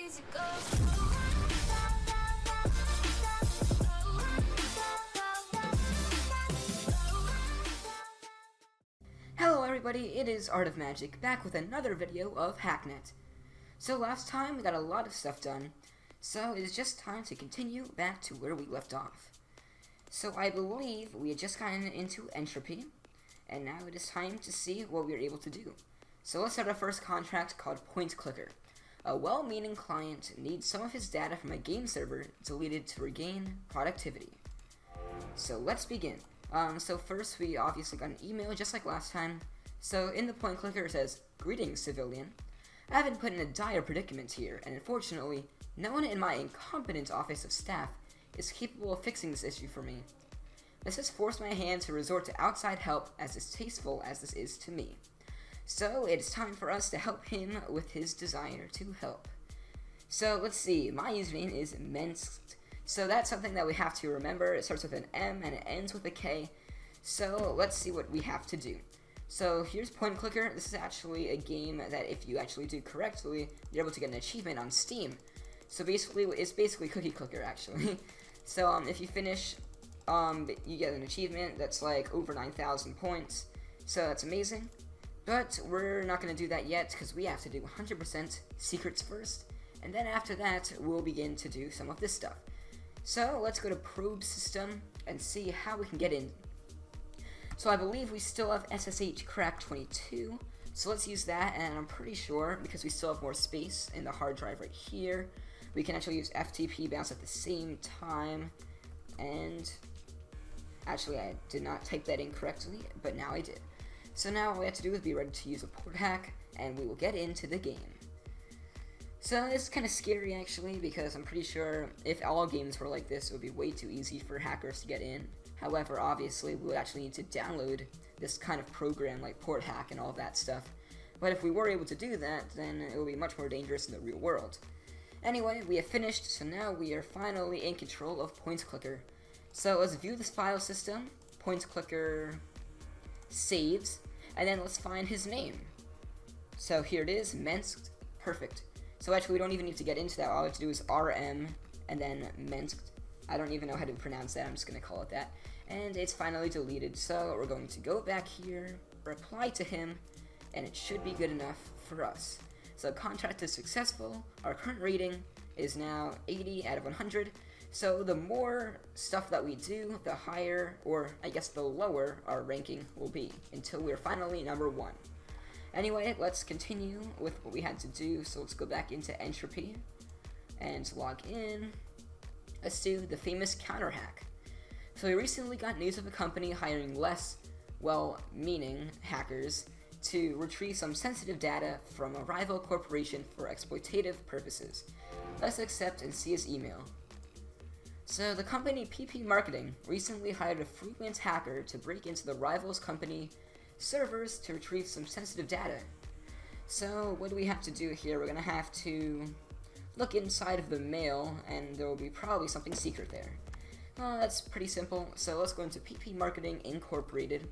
easy go. Hello everybody, it is ArtxOfxMagic, back with another video of Hacknet. So last time we got a lot of stuff done, so it is just time to continue back to where we left off. So I believe we had just gotten into Entropy, and now it is time to see what we are able to do. So let's start our first contract called Point Clicker. A well-meaning client needs some of his data from a game server deleted to regain productivity. So let's begin. So first we obviously got an email just like last time. So in the point clicker it says, "Greetings, civilian. I have been put in a dire predicament here, and unfortunately, no one in my incompetent office of staff is capable of fixing this issue for me. This has forced my hand to resort to outside help, as distasteful as this is to me. So it's time for us to help him with his desire to help." So let's see, my username is Naix. So that's something that we have to remember. It starts with an M and it ends with a K. So let's see what we have to do. So here's Point Clicker. This is actually a game that if you actually do correctly, you're able to get an achievement on Steam. So basically, it's basically Cookie Clicker actually. So if you finish, you get an achievement that's like over 9,000 points. So that's amazing. But we're not going to do that yet because we have to do 100% secrets first. And then after that, we'll begin to do some of this stuff. So let's go to probe system and see how we can get in. So I believe we still have SSH crack 22. So let's use that, and I'm pretty sure because we still have more space in the hard drive right here, we can actually use FTP bounce at the same time. And actually I did not type that in correctly, but now I did. So now all we have to do is be ready to use a port hack, and we will get into the game. So this is kind of scary actually, because I'm pretty sure if all games were like this, it would be way too easy for hackers to get in. However, obviously, we would actually need to download this kind of program like port hack and all that stuff. But if we were able to do that, then it would be much more dangerous in the real world. Anyway, we have finished, so now we are finally in control of Point Clicker. So let's view this file system. Point Clicker saves, and then let's find his name. So here it is, Naix. Perfect. So actually, we don't even need to get into that. All we have to do is RM and then Naix. I don't even know how to pronounce that. I'm just going to call it that. And it's finally deleted. So we're going to go back here, reply to him, and it should be good enough for us. So contract is successful. Our current rating is now 80 out of 100. So the more stuff that we do, the higher, or I guess the lower our ranking will be until we're finally number 1. Anyway, let's continue with what we had to do. So let's go back into Entropy and log in. Let's do the famous counter hack. So we recently got news of a company hiring less well-meaning hackers to retrieve some sensitive data from a rival corporation for exploitative purposes. Let's accept and see his email. So the company PP Marketing recently hired a freelance hacker to break into the rival's company servers to retrieve some sensitive data. So what do we have to do here? We're going to have to look inside of the mail, and there will be probably something secret there. Well, that's pretty simple. So let's go into PP Marketing Incorporated,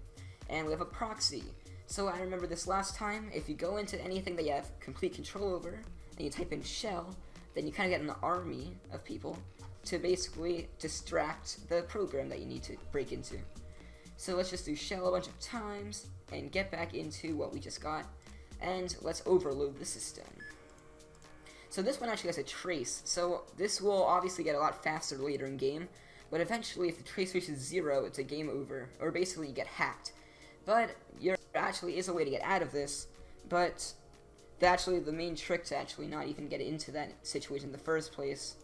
and we have a proxy. So I remember this last time, if you go into anything that you have complete control over, and you type in shell, then you kind of get an army of people to basically distract the program that you need to break into. So let's just do shell a bunch of times and get back into what we just got, and let's overload the system. So this one actually has a trace, so this will obviously get a lot faster later in game, but eventually if the trace reaches 0, it's a game over, or basically you get hacked. But there actually is a way to get out of this, but the main trick to actually not even get into that situation in the first place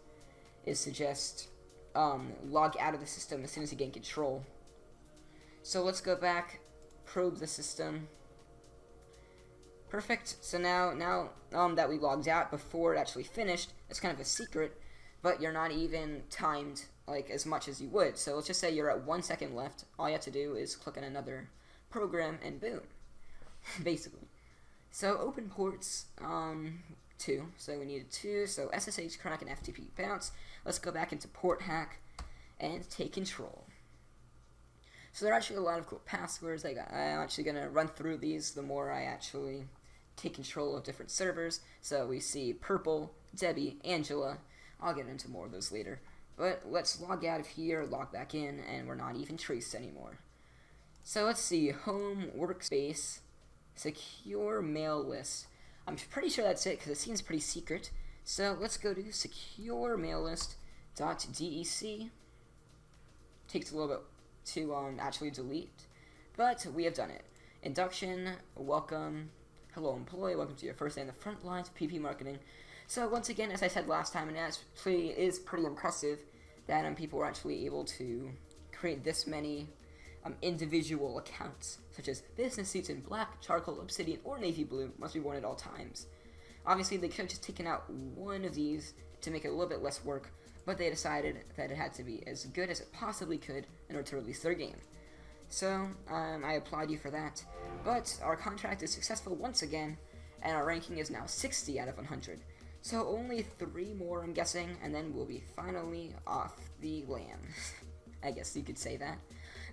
is to just log out of the system as soon as you gain control. So let's go back, probe the system. Perfect. So now that we logged out before it actually finished, it's kind of a secret, but you're not even timed like as much as you would. So let's just say you're at 1 second left. All you have to do is click on another program and boom, basically. So open ports 2. So we needed 2. So SSH crack and FTP bounce. Let's go back into port hack and take control. So there are actually a lot of cool passwords. I'm actually going to run through these the more I actually take control of different servers. So we see purple, Debbie, Angela. I'll get into more of those later. But let's log out of here, log back in, and we're not even traced anymore. So let's see, home, workspace, secure mail list. I'm pretty sure that's it because it seems pretty secret. So let's go to secure mail list.dec. Takes a little bit to actually delete, but we have done it. Induction, welcome, hello employee, welcome to your first day in the front lines of PP marketing. So once again, as I said last time, and actually is pretty impressive that people were actually able to create this many individual accounts, such as business suits in black, charcoal, obsidian, or navy blue must be worn at all times. Obviously, they could have just taken out one of these to make it a little bit less work, but they decided that it had to be as good as it possibly could in order to release their game. So, I applaud you for that, but our contract is successful once again, and our ranking is now 60 out of 100. So only 3 more, I'm guessing, and then we'll be finally off the land. I guess you could say that.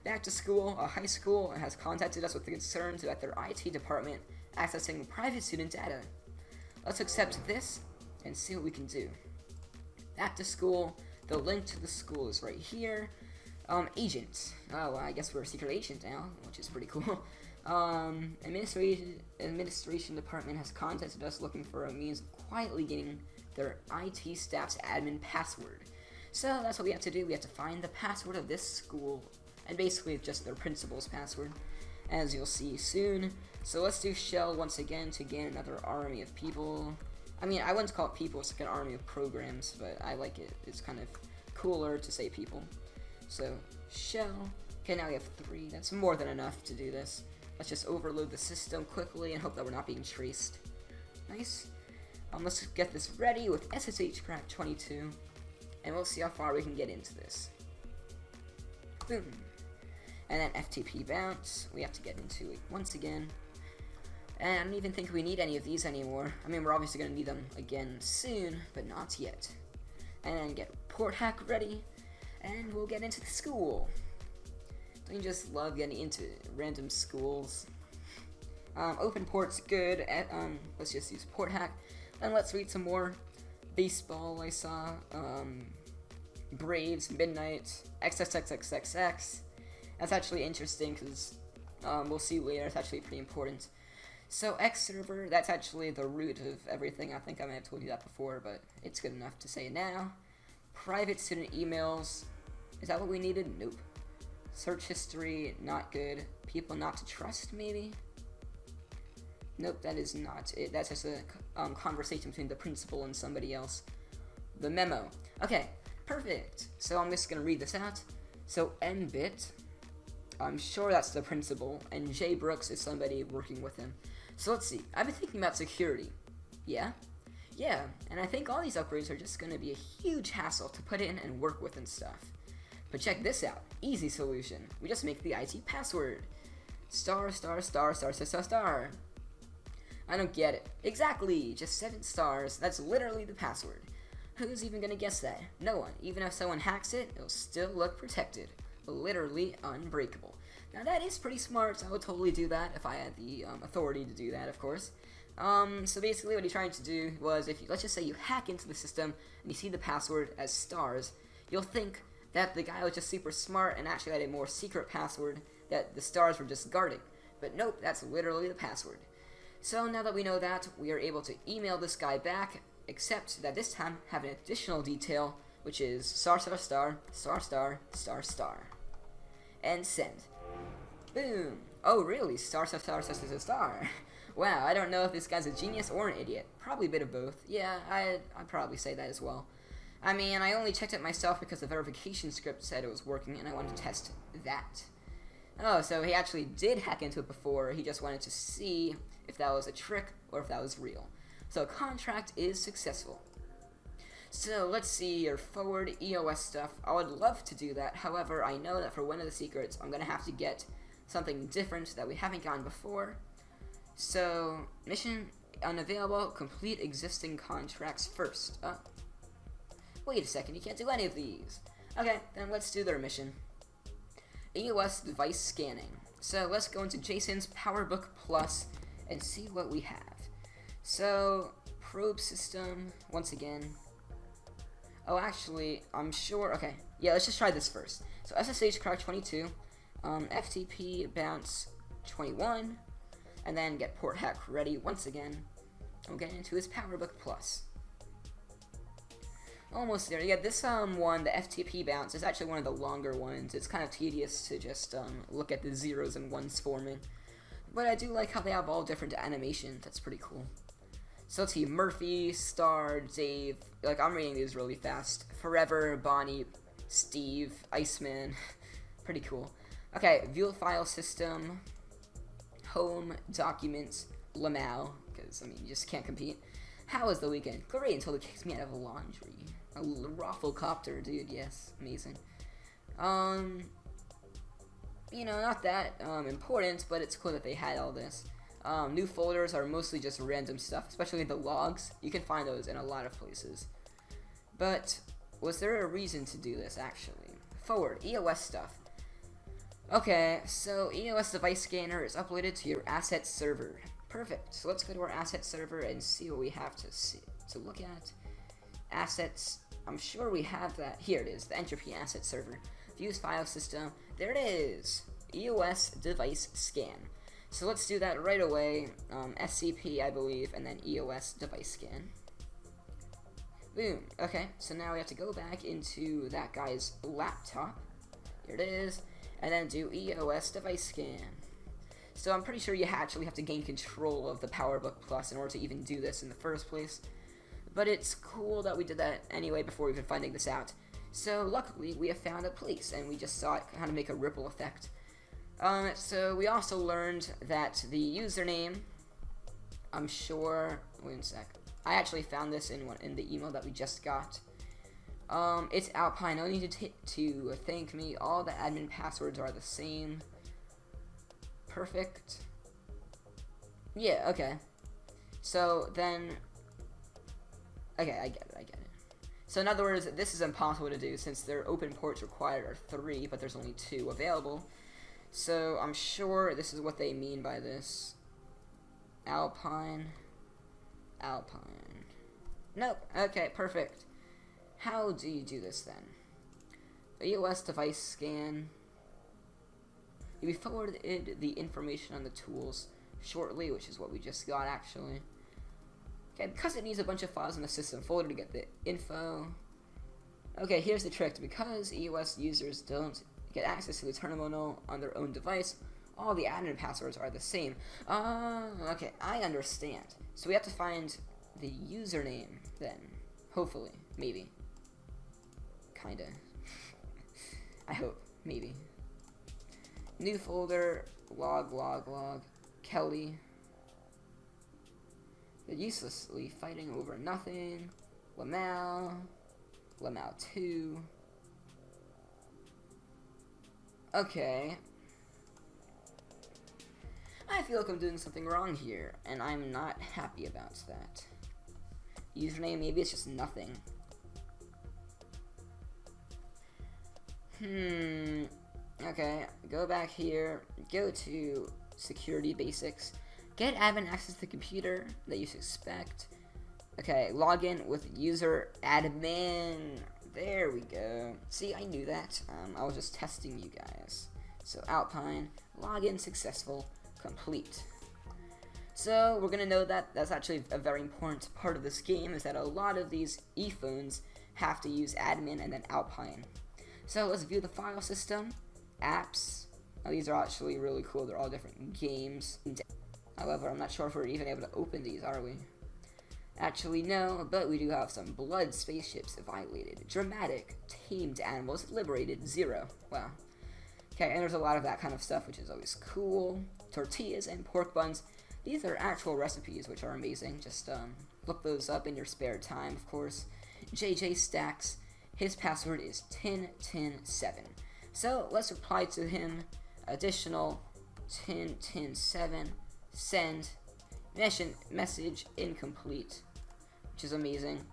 Back to school, a high school has contacted us with concerns about their IT department accessing private student data. Let's accept this and see what we can do. Back to school, the link to the school is right here. Agent. Oh, well, I guess we're a secret agent now, which is pretty cool. Administration department has contacted us looking for a means of quietly getting their IT staff's admin password. So that's what we have to do. We have to find the password of this school, and basically it's just their principal's password, as you'll see soon. So let's do shell once again to gain another army of people. I mean, I wouldn't call it people, it's like an army of programs, but I like it. It's kind of cooler to say people. So, shell. Okay, now we have 3. That's more than enough to do this. Let's just overload the system quickly and hope that we're not being traced. Nice. Let's get this ready with SSH crack 22, and we'll see how far we can get into this. Boom. And then FTP bounce. We have to get into it once again. And I don't even think we need any of these anymore. I mean, we're obviously going to need them again soon, but not yet. And then get port hack ready, and we'll get into the school. Don't you just love getting into random schools? Open port's good. Let's just use port hack. And let's read some more. Baseball, I saw. Braves, Midnight, XXXXXX. That's actually interesting because we'll see later. It's actually pretty important. So X server, that's actually the root of everything. I think I may have told you that before, but it's good enough to say now. Private student emails. Is that what we needed? Nope. Search history, not good. People not to trust, maybe? Nope, that is not it. That's just a conversation between the principal and somebody else. The memo. Okay, perfect. So I'm just going to read this out. So mbit, I'm sure that's the principal, and J Brooks is somebody working with him. So let's see. I've been thinking about security. Yeah? Yeah, and I think all these upgrades are just going to be a huge hassle to put in and work with and stuff. But check this out. Easy solution. We just make the IT password. Star, star, star, star, star, star, star. I don't get it. Exactly! Just 7 stars. That's literally the password. Who's even gonna guess that? No one. Even if someone hacks it, it'll still look protected. Literally unbreakable. Now that is pretty smart. I would totally do that if I had the authority to do that, of course. So basically what he's trying to do was, if you, let's just say you hack into the system and you see the password as stars, you'll think that the guy was just super smart and actually had a more secret password that the stars were just guarding. But nope, that's literally the password. So now that we know that, we are able to email this guy back, except that this time have an additional detail, which is star star star star star star star. And send. Boom. Oh really? Star star star star star star. Wow, I don't know if this guy's a genius or an idiot. Probably a bit of both. Yeah, I'd probably say that as well. I mean, I only checked it myself because the verification script said it was working, and I wanted to test that. Oh, so he actually did hack into it before. He just wanted to see if that was a trick or if that was real. So contract is successful. So let's see your forward EOS stuff. I would love to do that. However, I know that for one of the secrets, I'm going to have to get something different that we haven't gotten before. So, mission unavailable. Complete existing contracts first. Oh. Wait a second, you can't do any of these. Okay, then let's do their mission. EOS device scanning. So let's go into Jason's PowerBook Plus and see what we have. So probe system, once again. Oh, actually, I'm sure, okay. Yeah, let's just try this first. So SSH crack 22, FTP bounce 21, and then get port hack ready once again. I'm getting into his PowerBook Plus. Almost there. Yeah, this one, the FTP bounce, is actually one of the longer ones. It's kind of tedious to just look at the zeros and ones forming. But I do like how they have all different animations. That's pretty cool. So let's see, Murphy, Star, Dave, like I'm reading these really fast. Forever, Bonnie, Steve, Iceman, pretty cool. Okay, view file system, home, documents, Lamau, because I mean you just can't compete. How was the weekend? Great until they kicked me out of laundry. A Rafflecopter, dude, yes, amazing. You know, not that important, but it's cool that they had all this. New folders are mostly just random stuff, especially the logs. You can find those in a lot of places. But was there a reason to do this, actually? Forward, EOS stuff. Okay, so EOS device scanner is uploaded to your asset server. Perfect. So let's go to our asset server and see what we have to look at. Assets. I'm sure we have that. Here it is, the Entropy asset server. Views file system. There it is. EOS device scan. So let's do that right away. SCP, I believe, and then EOS device scan. Boom. Okay, so now we have to go back into that guy's laptop. Here it is. And then do EOS device scan. So I'm pretty sure you actually have to gain control of the PowerBook Plus in order to even do this in the first place. But it's cool that we did that anyway before even finding this out. So luckily we have found a place and we just saw it kind of make a ripple effect. So we also learned that the username, I'm sure, wait a sec, I actually found this in the email that we just got. It's Alpine. No need to thank me. All the admin passwords are the same. Perfect. Yeah, okay. So then, okay, I get it. So in other words, this is impossible to do since their open ports required are 3, but there's only 2 available. So I'm sure this is what they mean by this. Alpine. Nope. Okay, perfect. How do you do this then? EOS device scan. You'll be forwarded the information on the tools shortly, which is what we just got actually. Okay, because it needs a bunch of files in the system folder to get the info. Okay, here's the trick. Because EOS users don't get access to the terminal on their own device, all the admin passwords are the same. Okay, I understand. So we have to find the username then. Hopefully. Maybe. Kinda. I hope. Maybe. New folder. Log. Kelly. They're uselessly fighting over nothing. Lamau 2. Okay. I feel like I'm doing something wrong here, and I'm not happy about that. Username, maybe it's just nothing. Okay, go back here, go to security basics, get admin access to the computer that you suspect. Okay, log in with user admin. There we go. See, I knew that. I was just testing you guys. So Alpine, login successful, complete. So we're gonna know that that's actually a very important part of this game, is that a lot of these ePhones have to use admin and then Alpine. So let's view the file system, apps. Now these are actually really cool. They're all different games. However, I'm not sure if we're even able to open these, are we? Actually, no, but we do have some blood spaceships violated. Dramatic, tamed animals liberated, 0. Wow. Okay, and there's a lot of that kind of stuff, which is always cool. Tortillas and pork buns. These are actual recipes, which are amazing. Just look those up in your spare time, of course. JJ Stacks. His password is 1010.7. So let's reply to him. Additional 1010.7. Send. Message incomplete, which is amazing.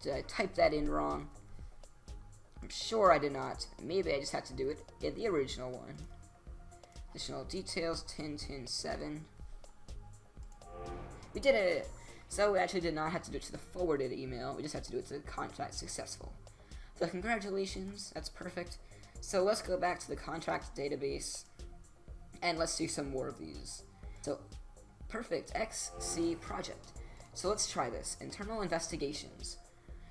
Did I type that in wrong? I'm sure I did not. Maybe I just had to do it in the original one. Additional details 1010.7. We did it. So we actually did not have to do it to the forwarded email, we just had to do it to contract successful. So congratulations, that's perfect. So let's go back to the contract database, and let's do some more of these. So, perfect, XC project. So let's try this, internal investigations.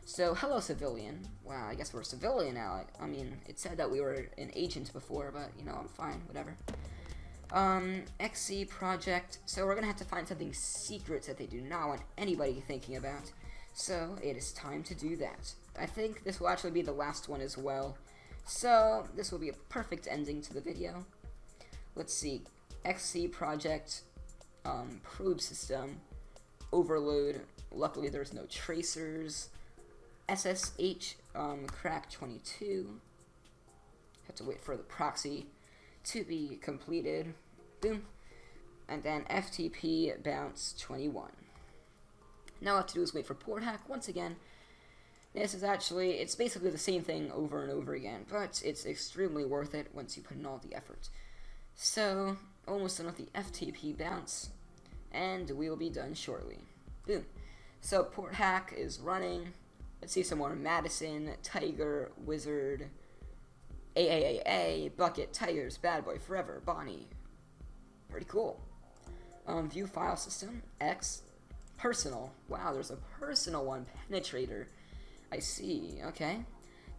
So, hello civilian. Wow, I guess we're a civilian now. I mean, it said that we were an agent before, but, you know, I'm fine, whatever. XC project. So we're gonna have to find something secret that they do not want anybody thinking about. So, it is time to do that. I think this will actually be the last one as well. So, this will be a perfect ending to the video. Let's see. XC project, probe system, overload. Luckily, there's no tracers. SSH, crack 22. Have to wait for the proxy to be completed. Boom. And then FTP bounce 21. Now all I have to do is wait for port hack once again. This is actually, it's basically the same thing over and over again, but it's extremely worth it once you put in all the effort. So, almost done with the FTP bounce, and we will be done shortly. Boom. So, port hack is running. Let's see some more. Madison, Tiger, Wizard, AAAA, Bucket, Tigers, Bad Boy, Forever, Bonnie. Pretty cool. View file system, X, personal. Wow, there's a personal one, Penetrator. I see, okay.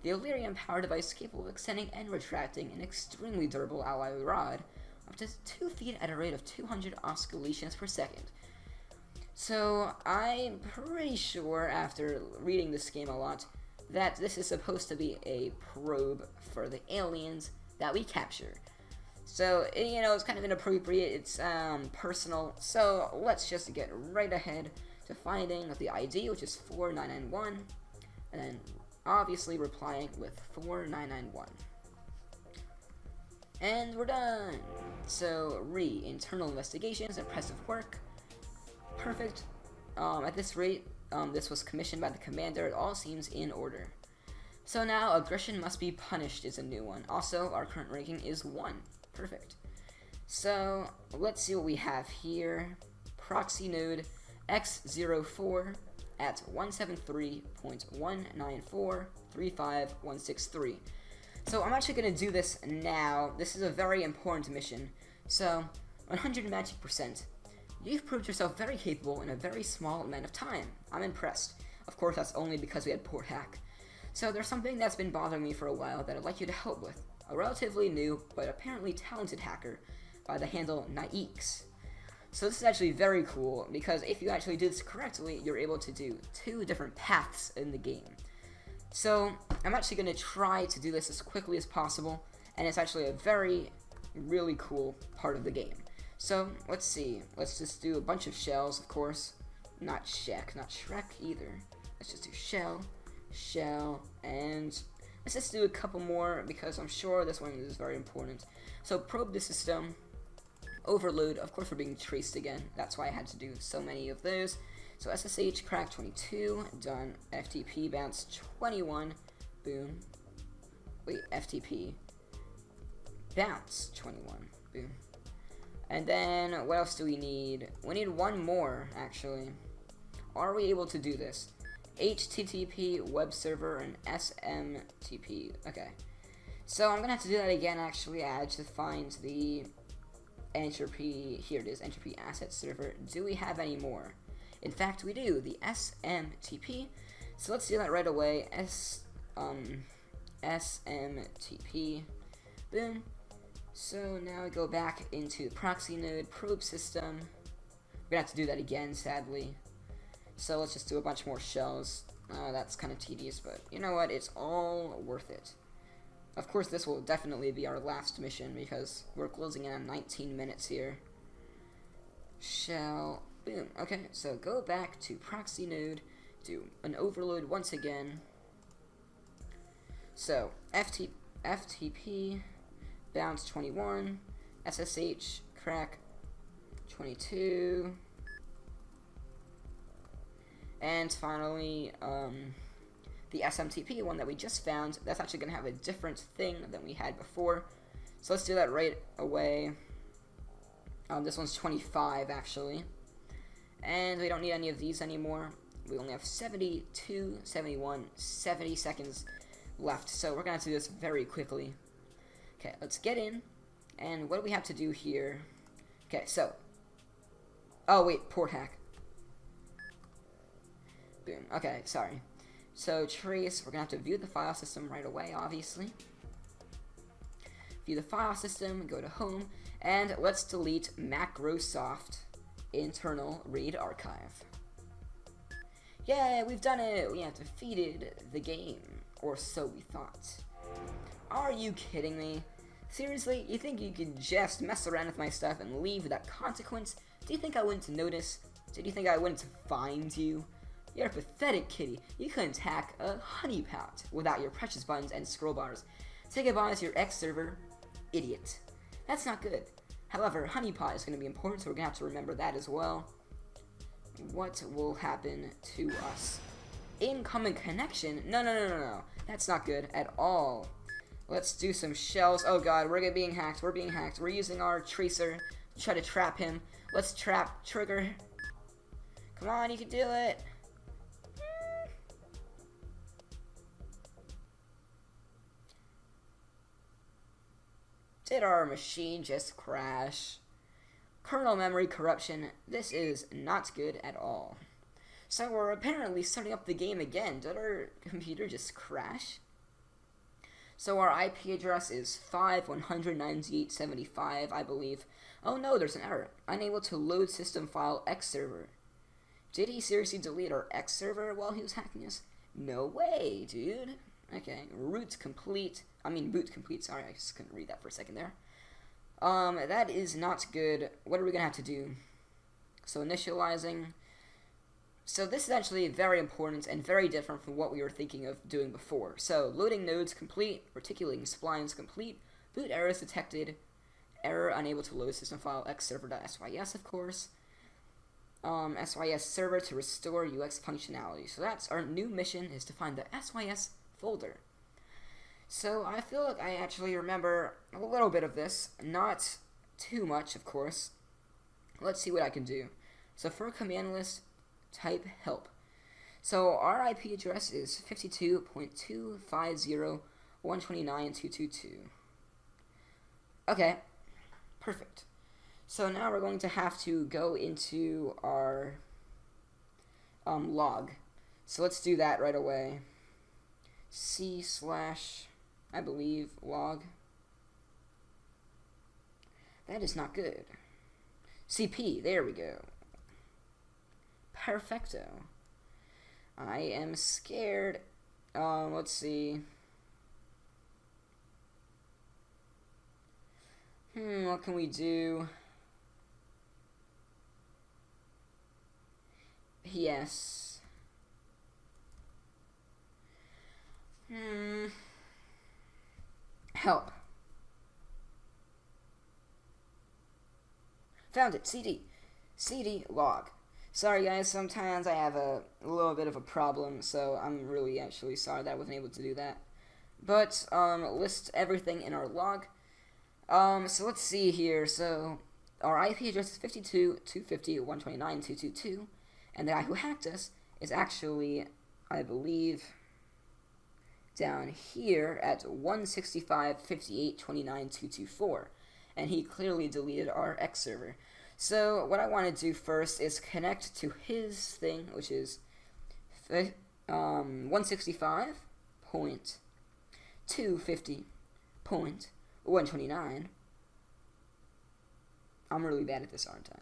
The Illyrium power device capable of extending and retracting an extremely durable alloy rod up to 2 feet at a rate of 200 oscillations per second. So, I'm pretty sure, after reading this game a lot, that this is supposed to be a probe for the aliens that we capture. So, you know, it's kind of inappropriate, it's personal, so let's just get right ahead to finding the ID, which is 4991, and then obviously replying with 4991. And we're done! So, internal investigations, impressive work. Perfect. At this rate, this was commissioned by the commander. It all seems in order. So now, aggression must be punished is a new one. Also, our current ranking is 1. Perfect. So, let's see what we have here. Proxy node X04 at 173.194.35163. So I'm actually going to do this now. This is a very important mission. So, 100 magic percent. You've proved yourself very capable in a very small amount of time. I'm impressed. Of course, that's only because we had port hack. So there's something that's been bothering me for a while that I'd like you to help with. A relatively new, but apparently talented hacker by the handle Naix. So this is actually very cool, because if you actually do this correctly, you're able to do 2 different paths in the game. So, I'm actually going to try to do this as quickly as possible, and it's actually a really cool part of the game. So, let's see. Let's just do a bunch of shells, of course. Not Shrek, not Shrek either. Let's just do shell, and let's just do a couple more, because I'm sure this one is very important. So, probe the system. Overload, of course we're being traced again, that's why I had to do so many of those. So SSH crack 22, done. FTP bounce 21, boom. Wait, FTP bounce 21, boom. And then, what else do we need? We need one more, actually. Are we able to do this? HTTP web server and SMTP, okay. So I'm gonna have to do that again, actually. I had to find the Entropy, here it is, Entropy asset server. Do we have any more? In fact, we do, the SMTP. So let's do that right away. SMTP, boom. So now we go back into proxy node, probe system. We're gonna have to do that again, sadly. So let's just do a bunch more shells. That's kind of tedious, but you know what? It's all worth it. Of course, this will definitely be our last mission, because we're closing in on 19 minutes here. Shell, boom. Okay, so go back to proxy node, do an overload once again. So, FTP, bounce 21, SSH, crack 22, and finally, the SMTP one that we just found, that's actually going to have a different thing than we had before. So let's do that right away. This one's 25, actually. And we don't need any of these anymore. We only have 72, 71, 70 seconds left. So we're going to do this very quickly. Okay, let's get in. And what do we have to do here? Okay, so. Oh, wait, port hack. Boom. Okay, sorry. So, trace, we're going to have to view the file system right away, obviously. View the file system, go to home, and let's delete Macrosoft internal read archive. Yay, we've done it! We have defeated the game, or so we thought. Are you kidding me? Seriously, you think you could just mess around with my stuff and leave without consequence? Do you think I wouldn't notice? Did you think I wouldn't find you? You're a pathetic kitty. You couldn't hack a honeypot without your precious buttons and scroll bars. Say goodbye to your ex-server, idiot. That's not good. However, honeypot is going to be important, so we're going to have to remember that as well. What will happen to us? Incoming connection? No. That's not good at all. Let's do some shells. Oh god, we're being hacked. We're being hacked. We're using our tracer to try to trap him. Let's trap trigger. Come on, you can do it. Did our machine just crash? Kernel memory corruption. This is not good at all. So we're apparently starting up the game again. Did our computer just crash? So our IP address is 5.198.75, I believe. Oh no, there's an error. Unable to load system file X server. Did he seriously delete our X server while he was hacking us? No way, dude. Okay, boot complete, sorry, I just couldn't read that for a second there. That is not good. What are we gonna have to do? So initializing. So this is actually very important and very different from what we were thinking of doing before. So loading nodes complete, reticulating splines complete, boot errors detected, error unable to load system file xserver.sys, of course. SYS server to restore UX functionality. So that's our new mission, is to find the SYS folder. So I feel like I actually remember a little bit of this, not too much, of course. Let's see what I can do. So for command list, type help. So our IP address is 52.250.129.222. Okay, perfect. So now we're going to have to go into our log. So let's do that right away. C/, I believe, log. That is not good. CP, there we go. Perfecto. I am scared. Let's see. What can we do? Yes. Help. Found it. CD log. Sorry guys, sometimes I have a little bit of a problem, so I'm really actually sorry that I wasn't able to do that. But, list everything in our log. So let's see here. So, our IP address is 52.250.129.222, and the guy who hacked us is actually, I believe, down here at 165.58.29.224, and he clearly deleted our X server. So what I want to do first is connect to his thing, which is 165.250.129. I'm really bad at this, aren't I?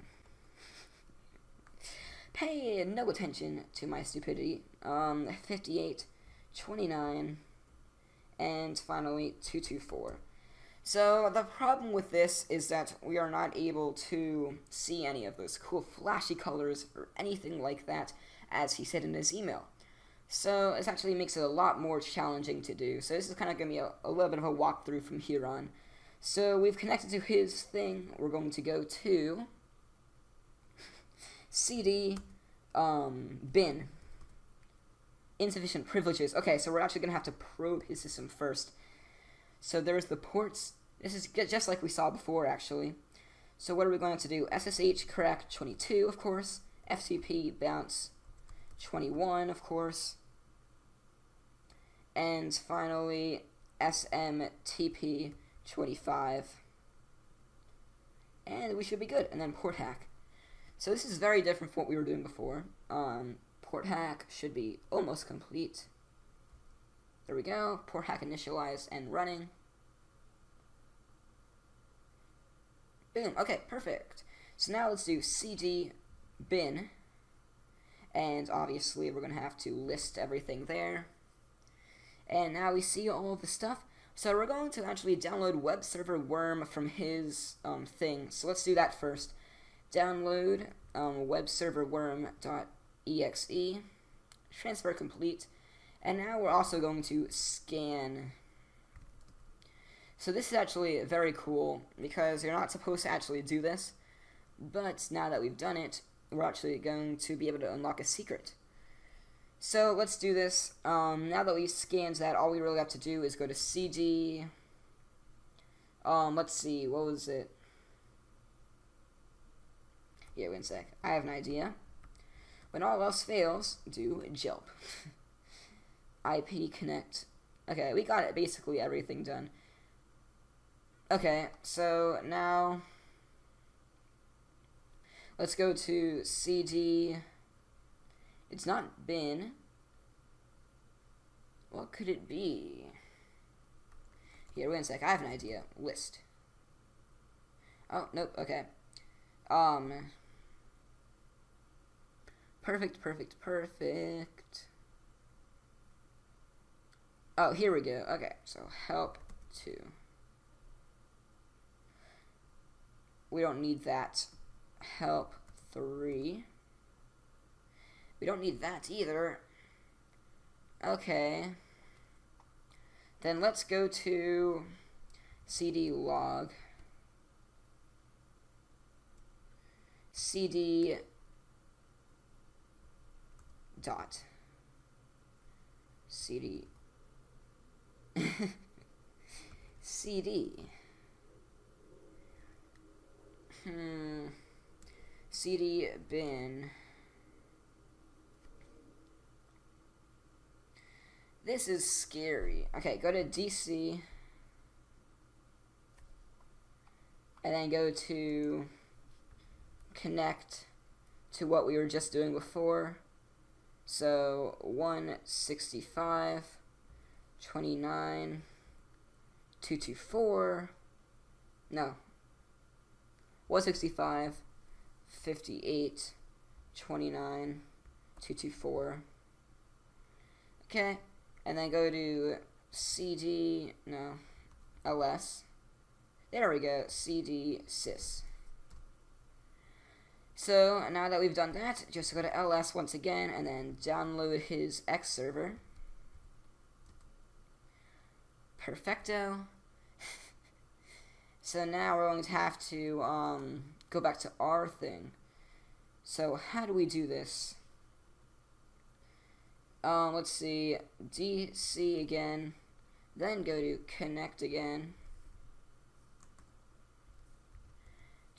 Pay no attention to my stupidity. 58.29, and finally 224. So the problem with this is that we are not able to see any of those cool flashy colors or anything like that, as he said in his email. So this actually makes it a lot more challenging to do. So this is kind of going to be a little bit of a walkthrough from here on. So we've connected to his thing. We're going to go to CD bin. Insufficient privileges. Okay, so we're actually going to have to probe his system first. So there's the ports. This is just like we saw before, actually. So what are we going to do? SSH correct 22, of course. FTP bounce 21, of course, and finally SMTP 25, and we should be good. And then port hack. So this is very different from what we were doing before. Port hack should be almost complete. There we go. Port hack initialized and running. Boom. Okay, perfect. So now let's do cd bin, and obviously we're going to have to list everything there. And now we see all of the stuff. So we're going to actually download web server worm from his thing. So let's do that first. Download web server worm.exe. Transfer complete. And now we're also going to scan. So this is actually very cool because you're not supposed to actually do this. But now that we've done it, we're actually going to be able to unlock a secret. So let's do this. Now that we've scanned that, all we really have to do is go to cd. Let's see, what was it? Yeah, wait a sec. I have an idea. When all else fails, do jelp. IP connect. Okay, we got it. Basically everything done. Okay, so now let's go to cd. It's not bin. What could it be? Here, wait a sec. I have an idea. List. Oh, nope. Okay. Perfect. Oh, here we go. Okay, so help 2. We don't need that. Help 3. We don't need that either. Okay. Then let's go to cd log. Cd dot. Cd. Cd. Cd bin. This is scary. Okay, go to DC. And then go to connect to what we were just doing before. So 165, 29, 224. No. 165, 58, 29, 224. Okay. And then go to cd, no, ls. There we go, cd sys. So now that we've done that, just go to ls once again and then download his X server. Perfecto. So now we're going to have to go back to our thing. So how do we do this? Let's see, DC again, then go to connect again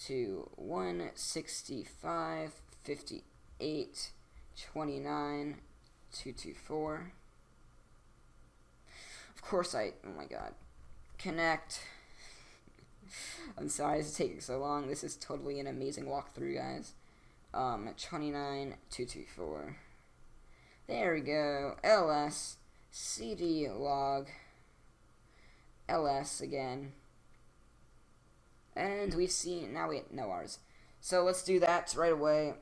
to 165, 58, 29, 224. Of course oh my god, connect. I'm sorry this is taking so long. This is totally an amazing walkthrough, guys. 29, 224. There we go. ls, cd log, ls again. And we've seen, now we know ours. So let's do that right away.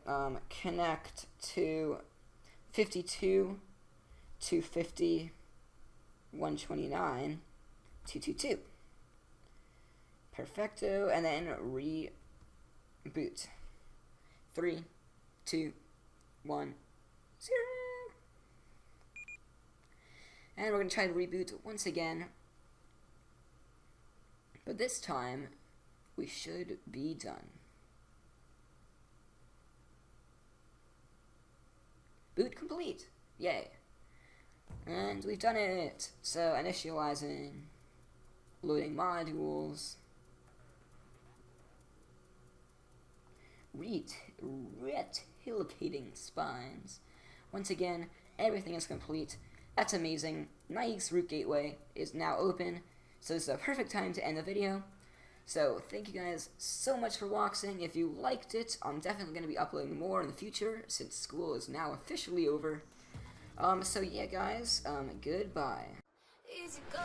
Connect to 52, 250, 129, 222. Perfecto. And then reboot. 3, 2, 1, 0. And we're going to try to reboot once again. But this time, we should be done. Boot complete. Yay. And we've done it. So initializing, loading modules, debilitating spines. Once again, everything is complete. That's amazing. Naix root gateway is now open, so this is a perfect time to end the video. So thank you guys so much for watching. If you liked it, I'm definitely going to be uploading more in the future since school is now officially over. So yeah guys, goodbye. Easy go.